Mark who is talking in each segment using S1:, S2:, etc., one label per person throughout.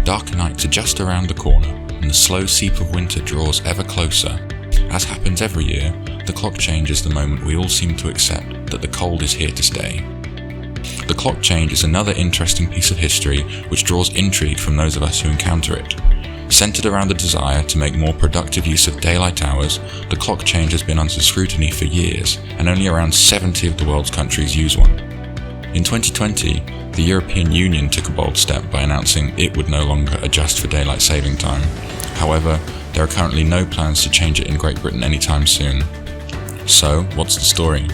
S1: Darker nights are just around the corner, and the slow seep of winter draws ever closer. As happens every year, the clock changes the moment we all seem to accept that the cold is here to stay. The clock change is another interesting piece of history which draws intrigue from those of us who encounter it. Centered around the desire to make more productive use of daylight hours, the clock change has been under scrutiny for years, and only around 70 of the world's countries use one. In 2020, the European Union took a bold step by announcing it would no longer adjust for daylight saving time. However, there are currently no plans to change it in Great Britain anytime soon. So, what's the story?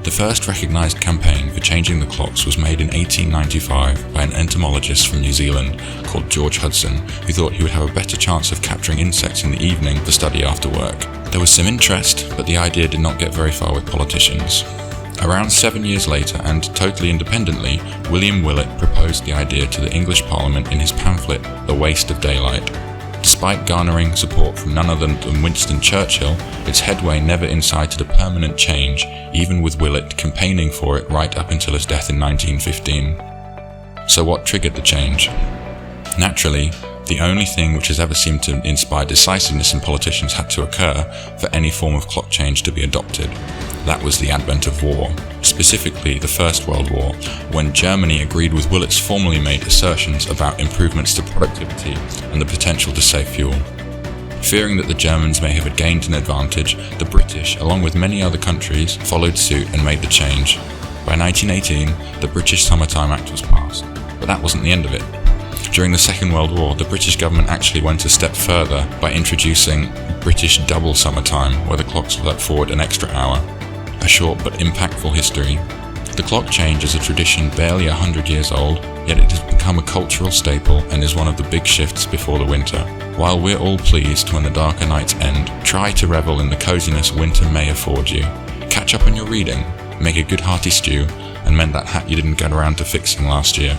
S1: The first recognised campaign for changing the clocks was made in 1895 by an entomologist from New Zealand called George Hudson, who thought he would have a better chance of capturing insects in the evening for study after work. There was some interest, but the idea did not get very far with politicians. Around 7 years later, and totally independently, William Willet proposed the idea to the English Parliament in his pamphlet, The Waste of Daylight. Despite garnering support from none other than Winston Churchill, its headway never incited a permanent change, even with Willet campaigning for it right up until his death in 1915. So what triggered the change? Naturally, the only thing which has ever seemed to inspire decisiveness in politicians had to occur for any form of clock change to be adopted. That was the advent of war, specifically the First World War, when Germany agreed with Willet's formerly made assertions about improvements to productivity and the potential to save fuel. Fearing that the Germans may have gained an advantage, the British, along with many other countries, followed suit and made the change. By 1918, the British Summertime Act was passed, but that wasn't the end of it. During the Second World War, the British government actually went a step further by introducing British double summertime, where the clocks worked forward an extra hour. A short but impactful history. The clock change is a tradition barely 100 years old, yet it has become a cultural staple and is one of the big shifts before the winter. While we're all pleased when the darker nights end, try to revel in the coziness winter may afford you. Catch up on your reading, make a good hearty stew, and mend that hat you didn't get around to fixing last year.